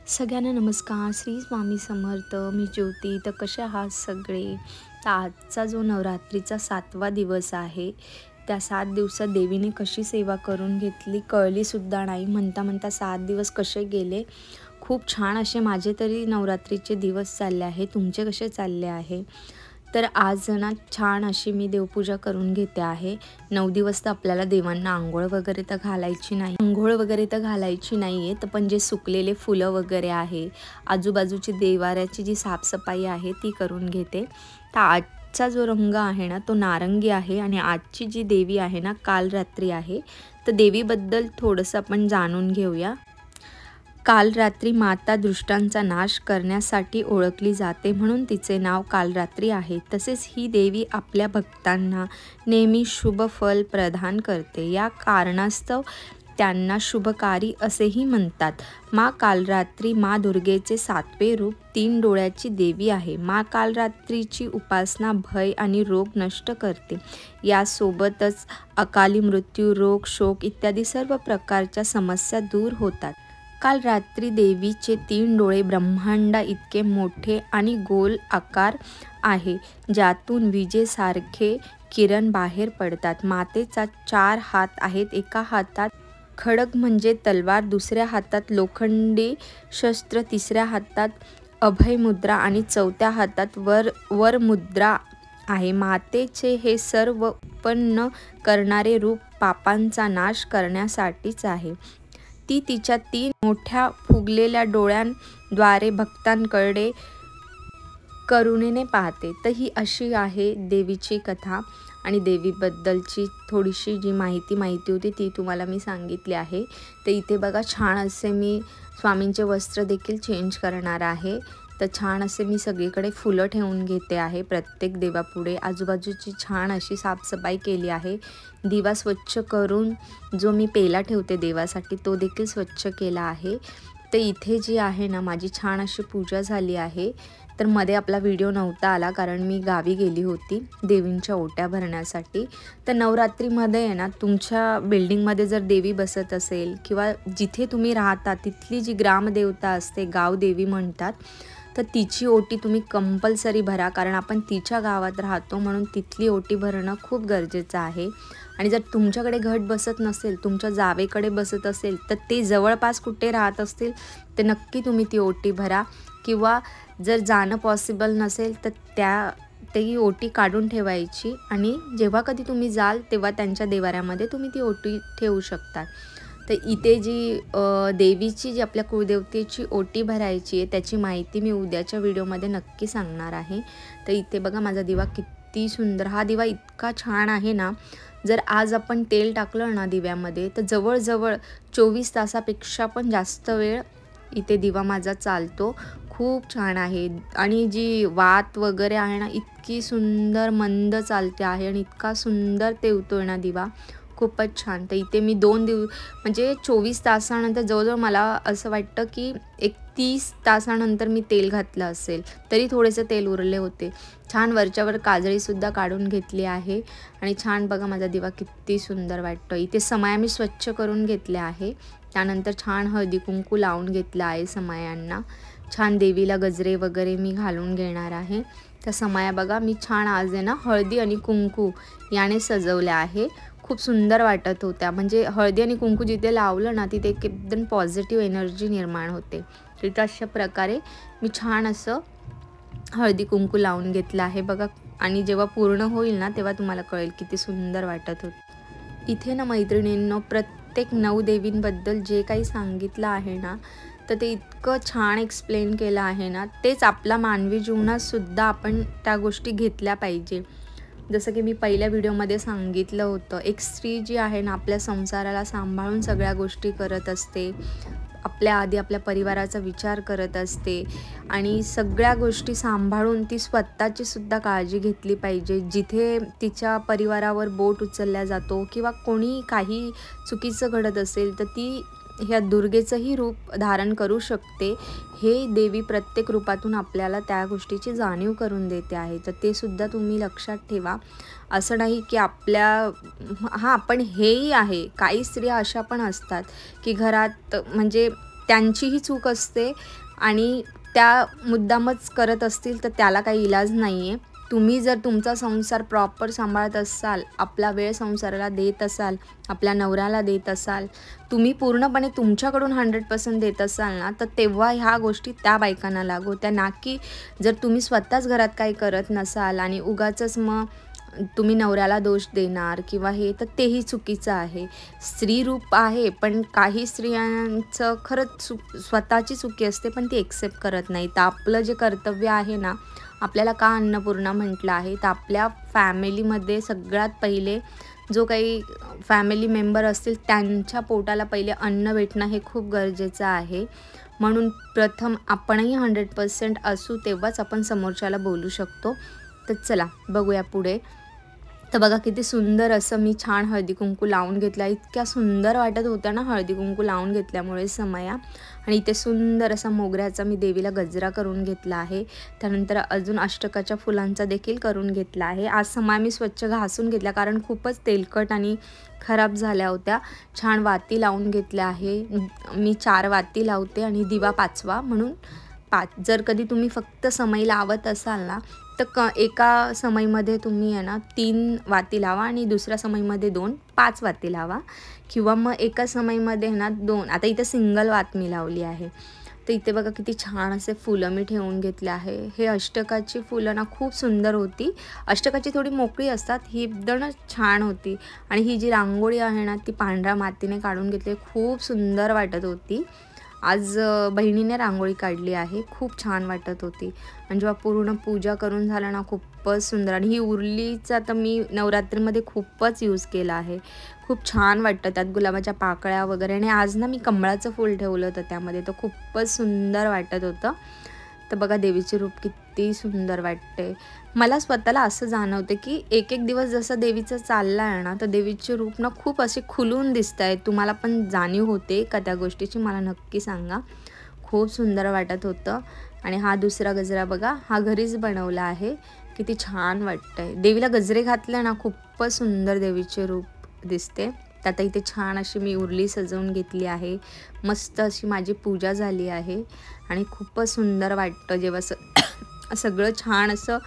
सगळ्यांना नमस्कार. श्री स्वामी समर्थ. मी ज्योती. तर कसे आहात सगळे? तर आजचा जो नवरात्रीचा 7वा दिवस आहे, त्या 7 दिवसात देवीने कशी सेवा करून घेतली कळलीसुद्धा नाही. म्हणता म्हणता 7 दिवस कसे गेले. खूप छान असे माझे तरी नवरात्रीचे दिवस चालले आहे. तुमचे कसे चालले आहे? तर आज ना छान अशी मी देवपूजा करून घेते आहे. 9 दिवस तर आपल्याला देवांना आंघोळ वगैरे तर घालायची नाही. तर पण जे सुकलेले फुलं वगैरे आहे, आजूबाजूची देवाऱ्याची जी साफसफाई आहे ती करून घेते. तर आजचा जो रंग आहे ना तो नारंगी आहे आणि आजची जी देवी आहे ना काल रात्री आहे. तर देवीबद्दल थोडंसं आपण जाणून घेऊया. काल रात्री माता दुष्टांचा नाश करण्यासाठी ओळखली जाते, म्हणून तिचे नाव कालरात्री आहे. तसेच ही देवी आपल्या भक्तांना नेहमी शुभ फल प्रदान करते. या कारणास्तव त्यांना शुभकारी असेही म्हणतात. माँ कालरात्री माँ दुर्गेचे 7वे रूप 3 डोळ्याची देवी आहे. माँ कालरात्रीची उपासना भय आणि रोग नष्ट करते. यासोबतच अकाली मृत्यू, रोग, शोक इत्यादी सर्व प्रकारच्या समस्या दूर होतात. काल रात्री देवीचे 3 डोळे ब्रह्मांडा इतके मोठे आणि गोल आकार आहे, ज्यातून विजेसारखे किरण बाहेर पडतात. मातेचा 4 हात आहेत. एका हातात खड्ग म्हणजे तलवार, दुसऱ्या हातात लोखंडी शस्त्र, तिसऱ्या हातात अभय मुद्रा आणि चौथ्या हातात वर मुद्रा आहे. मातेचे हे सर्व उत्पन्न करणारे रूप पापांचा नाश करण्यासाठीच आहे. ती तिच्या 3 मोठ्या फुगलेल्या डोळ्यांद्वारे भक्तांकडे करुणेने पाहते. तर ही अशी आहे देवीची कथा आणि देवीबद्दलची थोडीशी जी माहिती होती ती तुम्हाला मी सांगितली आहे. तर इथे बघा छान असे मी स्वामींचे वस्त्र देखील चेंज करणार आहे. तर छान असे मी सगळीकडे फुलं ठेवून घेते आहे. प्रत्येक देवापुढे आजूबाजूची छान अशी साफसफाई केली आहे. दिवा स्वच्छ करून जो मी पेला ठेवते देवासाठी तो देखील स्वच्छ केला आहे. तर इथे जी आहे ना माझी छान अशी पूजा झाली आहे. तर मध्ये आपला व्हिडिओ नव्हता आला कारण मी गावी गेली होती देवींच्या ओट्या भरण्यासाठी. तर नवरात्रीमध्ये आहे ना तुमच्या बिल्डिंगमध्ये जर देवी बसत असेल किंवा जिथे तुम्ही राहता तिथली जी ग्रामदेवता असते, गावदेवी म्हणतात, तर तिची ओटी तुम्ही कंपल्सरी भरा. कारण आपण तिच्या गावात राहतो म्हणून तिथली ओटी भरणं खूप गरजेचं आहे. आणि जर तुमच्याकडे घट बसत नसेल, तुमच्या जावेकडे बसत असेल, तर ते जवळपास कुठे राहत असतील तर नक्की तुम्ही ती ओटी भरा. किंवा जर जाणं पॉसिबल नसेल तर ती ओटी काढून ठेवायची आणि जेव्हा कधी तुम्ही जाल तेव्हा त्यांच्या देवाऱ्यामध्ये तुम्ही ती ओटी ठेवू शकता. तर इथे जी देवीची जी आपल्या कुळदेवतेची ओटी भरायची आहे त्याची माहिती मी उद्याच्या व्हिडिओमध्ये नक्की सांगणार आहे. तर इथे बघा माझा दिवा किती सुंदर. हा दिवा इतका छान आहे ना, जर आज आपण तेल टाकलं ना दिव्यामध्ये तर जवळजवळ 24 तासापेक्षा पण जास्त वेळ इथे दिवा माझा चालतो. खूप छान आहे. आणि जी वात वगैरे आहे ना इतकी सुंदर मंद चालते आहे आणि इतका सुंदर तेवतोय ना दिवा, खूपच छान. तर इथे मी 2 म्हणजे 24 तासानंतर जवळजवळ मला असं वाटतं की 30 तासानंतर मी तेल घातलं असेल, तरी थोडेसे तेल उरले होते. छान वरच्यावर काजळीसुद्धा काढून घेतली आहे आणि छान बघा माझा दिवा किती सुंदर वाटतो. इथे समया मी स्वच्छ करून घेतल्या आहे. त्यानंतर छान हळदी कुंकू लावून घेतलं आहे समयांना. छान देवीला गजरे वगैरे मी घालून घेणार आहे. त्या समया बघा मी छान आज आहे ना हळदी आणि कुंकू याने सजवल्या आहे. खूप सुंदर वाटत होत्या. म्हणजे हळदी आणि कुंकू जिथे लावलं ना तिथे एकदम पॉझिटिव्ह एनर्जी निर्माण होते. तर अशा प्रकारे मी छान असं हळदी कुंकू लावून घेतलं आहे बघा. आणि जेव्हा पूर्ण होईल ना तेव्हा तुम्हाला कळेल किती सुंदर वाटत होतं. इथे ना मैत्रिणींनो प्रत्येक 9 देवींबद्दल जे काही सांगितलं आहे ना तर ते इतकं छान एक्सप्लेन केलं आहे ना, तेच आपल्या मानवी जीवनातसुद्धा आपण त्या गोष्टी घेतल्या पाहिजे. जसं की मी पहिल्या व्हिडिओमध्ये सांगितलं होतं, एक स्त्री जी आहे ना आपल्या संसाराला सांभाळून सगळ्या गोष्टी करत असते. आपल्या आधी आपल्या परिवाराचा विचार करत असते आणि सगळ्या गोष्टी सांभाळून ती स्वतःची सुद्धा काळजी घेतली पाहिजे. जिथे तिच्या परिवारावर बोट उचलला जातो किंवा कोणी काही चुकीचं घडत असेल तर ती ह्या दुर्गेचंही रूप धारण करू शकते. हे देवी प्रत्येक रूपातून आपल्याला त्या गोष्टीची जाणीव करून देते आहे. तर ते सुद्धा तुम्ही लक्षात ठेवा. असं नाही की आपण हेही आहे. काही स्त्रिया अशा पण असतात की घरात म्हणजे त्यांचीही चूक असते आणि त्या मुद्दामच करत असतील तर त्याला काही इलाज नाही आहे. तुम्ही जर तुमचा संसार प्रॉपर सांभाळत असाल, आपला वेळ संसाराला देत असाल, आपल्या नवऱ्याला देत असाल, तुम्ही पूर्णपणे तुमच्याकडून 100% देत असाल ना, तर तेव्हा ह्या गोष्टी त्या बायकांना लागू त्या, ना की जर तुम्ही स्वतःच घरात काही करत नसाल आणि उगाचच मग तुम्ही नवऱ्याला दोष देणार किंवा हे, तर तेही चुकीचं आहे. स्त्री रूप आहे, पण काही स्त्रियांचं खरंच स्वतःची चुकी असते, पण ती एक्सेप्ट करत नाही. तर आपलं जे कर्तव्य आहे ना, आपल्याला का अन्नपूर्णा म्हटलं आहे, तर आपल्या फॅमिलीमध्ये सगळ्यात पहिले जो काही फॅमिली मेंबर असतील त्यांच्या पोटाला पहिले अन्न भेटणं हे खूप गरजेचं आहे. म्हणून प्रथम आपणही 100% असू, तेव्हाच आपण समोरच्याला बोलू शकतो. तर चला बघूया पुढे. तर बघा किती सुंदर असं मी छान हळदी कुंकू लावून घेतला. इतक्या सुंदर वाटत होत्या ना हळदी कुंकू लावून घेतल्यामुळे समया. आणि इथे सुंदर असा मोगऱ्याचा मी देवीला गजरा करून घेतला आहे. त्यानंतर अजून अष्टकाच्या फुलांचा देखील करून घेतला आहे. आज समया मी स्वच्छ घासून घेतल्या, कारण खूपच तेलकट आणि खराब झाल्या होत्या. छान वाती लावून घेतल्या आहे. मी 4 वाती लावते आणि दिवा 5वा म्हणून 5. जर कधी तुम्ही फक्त समई लावत असाल ना, तर एका समईमध्ये तुम्ही आहे ना 3 वाती लावा आणि दुसऱ्या समईमध्ये 2, 5 वाती लावा. किंवा मग एका समईमध्ये ना 2. आता इथे सिंगल वात मी लावली आहे. तर इथे बघा किती छान असे फुलं मी ठेवून घेतले आहे. हे अष्टकाची फुलं ना खूप सुंदर होती. अष्टकाची थोडी मोकळी असतात, ही एकदम छान होती. आणि ही जी रांगोळी आहे ना, ती पांढऱ्या मातीने काढून घेतली, खूप सुंदर वाटत होती. आज बहिणीने रांगोळी काढली आहे, खूप छान वाटत होती. आणि जेव्हा पूर्ण पूजा करून झालं ना, खूपच सुंदर. आणि ही उरलीचा तर मी नवरात्रीमध्ये खूपच यूज केला आहे. खूप छान वाटतं त्यात गुलाबाच्या पाकळ्या वगैरे. आणि आज ना मी कमळाचं फूल ठेवलं होतं त्यामध्ये, तर खूपच सुंदर वाटत होतं. तर बघा देवीचे रूप किती सुंदर वाटते. मला स्वतःला असं जाणवते की एक एक दिवस जसं देवीचं चाललं आहे ना, तर देवीचे रूप ना खूप असे खुलून दिसत आहेत. तुम्हाला पण जाणीव होते का त्या गोष्टीची, मला नक्की सांगा. खूप सुंदर वाटत होतं. आणि हा दुसरा गजरा बघा, हा घरीच बनवला आहे. किती छान वाटतंय. देवीला गजरे घातले ना, खूपच सुंदर देवीचे रूप दिसते. आता इथे छान अशी मी उरली सजवून घेतली आहे. मस्त अशी माझी पूजा झाली आहे. आणि खूपच सुंदर वाटतं जेव्हा सगळं छान असं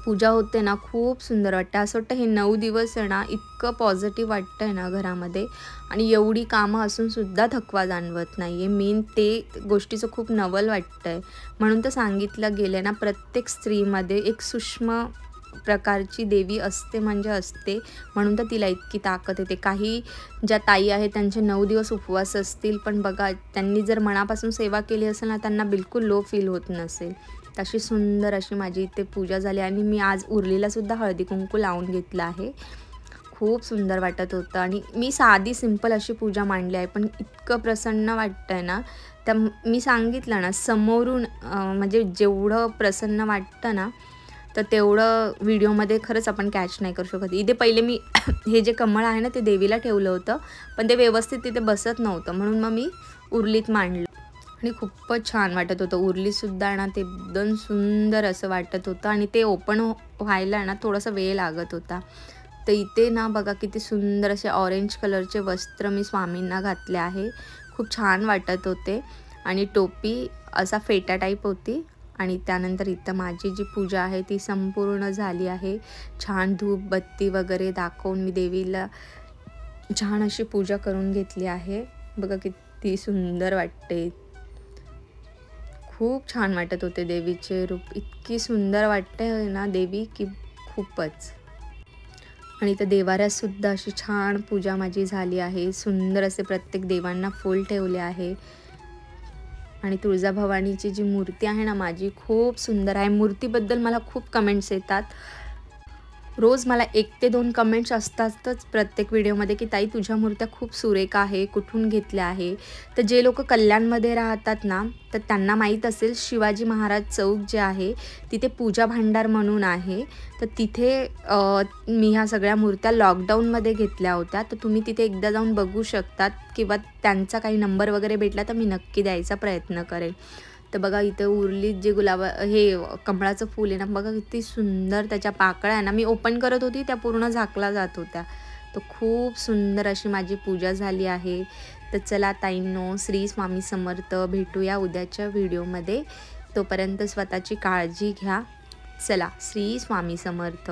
पूजा होते ना, खूप सुंदर वाटतं. असं वाटतं हे 9 दिवस आहे ना, इतकं पॉझिटिव्ह वाटतं आहे ना घरामध्ये. आणि एवढी कामं असूनसुद्धा थकवा जाणवत नाही आहे. मेन ते गोष्टीचं खूप नवल वाटतं आहे. म्हणून तर सांगितलं गेलं ना, प्रत्येक स्त्रीमध्ये एक सूक्ष्म प्रकारची देवी असते म्हणजे असते. म्हणून तर तिला इतकी ताकद येते. काही ज्या ताई आहेत त्यांचे 9 दिवस उपवास असतील, पण बघा त्यांनी जर मनापासून सेवा केली असेल ना, त्यांना बिलकुल लो फील होत नसेल. तशी सुंदर अशी माझी इथे पूजा झाली. आणि मी आज उरलेलासुद्धा हळदी कुंकू लावून घेतलं आहे. खूप सुंदर वाटत होतं. आणि मी साधी सिंपल अशी पूजा मांडली आहे, पण इतकं प्रसन्न वाटतं आहे ना. तर मी सांगितलं ना, समोरून म्हणजे जेवढं प्रसन्न वाटतं ना, तर तेवढं व्हिडिओमध्ये खरंच आपण कॅच नाही करू शकत. इथे पहिले मी हे जे कमळ आहे ना, ते देवीला ठेवलं होतं, पण ते व्यवस्थित तिथे बसत नव्हतं, म्हणून मग मी उरलीत मांडलं. आणि खूपच छान वाटत होतं. उरलीसुद्धा ना ते एकदम सुंदर असं वाटत होतं. आणि ते ओपन व्हायला ना थोडासा वेळ लागत होता. तर इथे ना बघा किती सुंदर असे ऑरेंज कलरचे वस्त्र मी स्वामींना घातले आहे. खूप छान वाटत होते. आणि टोपी असा फेटा टाईप होती. आणि त्यानंतर इथं माझी जी पूजा आहे ती संपूर्ण झाली आहे. छान धूप बत्ती वगैरे दाखवून मी देवीला छान अशी पूजा करून घेतली आहे. बघा किती सुंदर वाटते. खूप छान वाटत होते देवीचे रूप. इतकी सुंदर वाटते ना देवी की खूपच. आणि इथं देवाऱ्यातसुद्धा अशी छान पूजा माझी झाली आहे. सुंदर असे प्रत्येक देवांना फूल ठेवले आहे. आणि तुळजाभवानीची जी मूर्ती आहे ना माझी, खूप सुंदर आहे. मूर्तीबद्दल मला खूप कमेंट्स येतात. रोज मला 1 ते 2 कमेंट्स असतातच प्रत्येक व्हिडिओमध्ये की ताई तुझ्या मूर्त्या खूप सुरेख आहे, कुठून घेतल्या आहे. तर जे लोक कल्याणमध्ये राहतात ना, तर त्यांना माहीत असेल शिवाजी महाराज चौक जे आहे तिथे पूजा भांडार म्हणून आहे. तर तिथे मी ह्या सगळ्या मूर्त्या लॉकडाऊनमध्ये घेतल्या होत्या. तर तुम्ही तिथे एकदा जाऊन बघू शकतात, किंवा त्यांचा काही नंबर वगैरे भेटला तर मी नक्की द्यायचा प्रयत्न करेल. तर बघा इथं उरलीत जे हे कमळाचं फूल आहे ना, बघा किती सुंदर त्याच्या पाकळ्या आहे ना, मी ओपन करत होती त्या पूर्ण झाकला जात होत्या. तर खूप सुंदर अशी माझी पूजा झाली आहे. तर चला ताईंनो, श्री स्वामी समर्थ. भेटूया उद्याच्या व्हिडिओमध्ये. तोपर्यंत स्वतःची काळजी घ्या. चला, श्री स्वामी समर्थ.